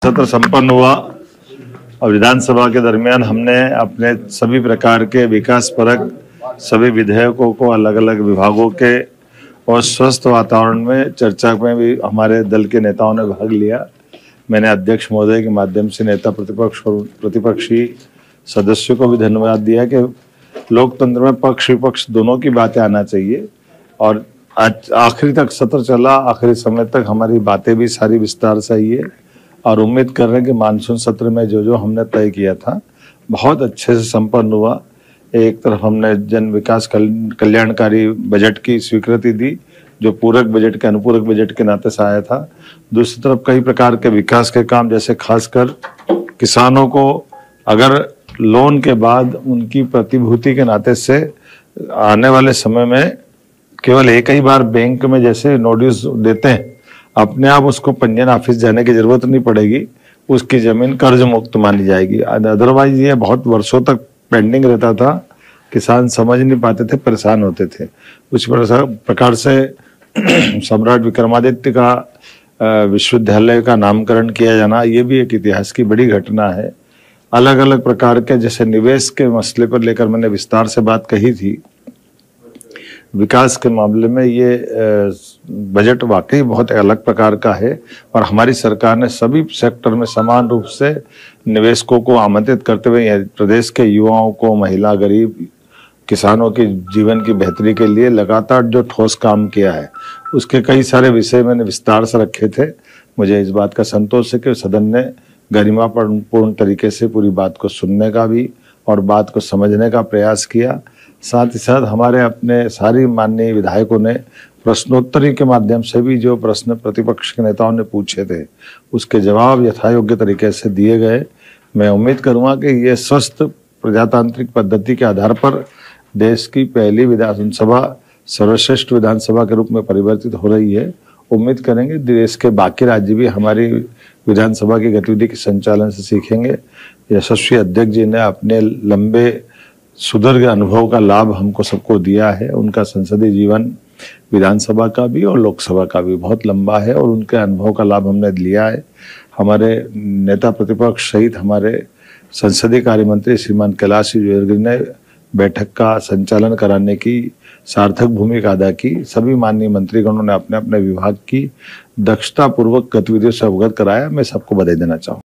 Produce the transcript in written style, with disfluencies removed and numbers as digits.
सत्र संपन्न हुआ और विधानसभा के दरमियान हमने अपने सभी प्रकार के विकास परक सभी विधेयकों को अलग अलग विभागों के और स्वस्थ वातावरण में चर्चा में भी हमारे दल के नेताओं ने भाग लिया। मैंने अध्यक्ष महोदय के माध्यम से नेता प्रतिपक्ष और प्रतिपक्षी सदस्यों को भी धन्यवाद दिया कि लोकतंत्र में पक्ष विपक्ष दोनों की बातें आना चाहिए और आज आखिरी तक सत्र चला। आखिरी समय तक हमारी बातें भी सारी विस्तार से आई है और उम्मीद कर रहे हैं कि मानसून सत्र में जो हमने तय किया था बहुत अच्छे से संपन्न हुआ। एक तरफ हमने जन विकास कल्याणकारी बजट की स्वीकृति दी जो पूरक बजट के अनुपूरक बजट के नाते से आया था। दूसरी तरफ कई प्रकार के विकास के काम जैसे खासकर किसानों को अगर लोन के बाद उनकी प्रतिभूति के नाते से आने वाले समय में केवल एक ही बार बैंक में जैसे नोटिस देते हैं अपने आप उसको पंजीयन ऑफिस जाने की जरूरत नहीं पड़ेगी, उसकी जमीन कर्ज मुक्त मानी जाएगी। अदरवाइज ये बहुत वर्षों तक पेंडिंग रहता था, किसान समझ नहीं पाते थे, परेशान होते थे। उस प्रकार से सम्राट विक्रमादित्य का विश्वविद्यालय का नामकरण किया जाना ये भी एक इतिहास की बड़ी घटना है। अलग अलग प्रकार के जैसे निवेश के मसले पर लेकर मैंने विस्तार से बात कही थी। विकास के मामले में ये बजट वाकई बहुत अलग प्रकार का है और हमारी सरकार ने सभी सेक्टर में समान रूप से निवेशकों को आमंत्रित करते हुए प्रदेश के युवाओं को, महिला, गरीब किसानों के जीवन की बेहतरी के लिए लगातार जो ठोस काम किया है उसके कई सारे विषय मैंने विस्तार से रखे थे। मुझे इस बात का संतोष है कि सदन ने गरिमापूर्ण तरीके से पूरी बात को सुनने का भी और बात को समझने का प्रयास किया। साथ ही साथ हमारे अपने सारी माननीय विधायकों ने प्रश्नोत्तरी के माध्यम से भी जो प्रश्न प्रतिपक्ष के नेताओं ने पूछे थे उसके जवाब यथायोग्य तरीके से दिए गए। मैं उम्मीद करूंगा कि ये स्वस्थ प्रजातांत्रिक पद्धति के आधार पर देश की पहली विधानसभा सर्वश्रेष्ठ विधानसभा के रूप में परिवर्तित हो रही है। उम्मीद करेंगे देश के बाकी राज्य भी हमारी विधानसभा की गतिविधि के संचालन से सीखेंगे। यशस्वी अध्यक्ष जी ने अपने लंबे सुदीर्घ अनुभव का लाभ हमको सबको दिया है। उनका संसदीय जीवन विधानसभा का भी और लोकसभा का भी बहुत लंबा है और उनके अनुभव का लाभ हमने लिया है। हमारे नेता प्रतिपक्ष सहित हमारे संसदीय कार्य मंत्री श्रीमान कैलाश विजयवर्गीय ने बैठक का संचालन कराने की सार्थक भूमिका अदा की। सभी माननीय मंत्रीगणों ने अपने अपने विभाग की दक्षतापूर्वक गतिविधियों से अवगत कराया। मैं सबको बधाई देना चाहूँ।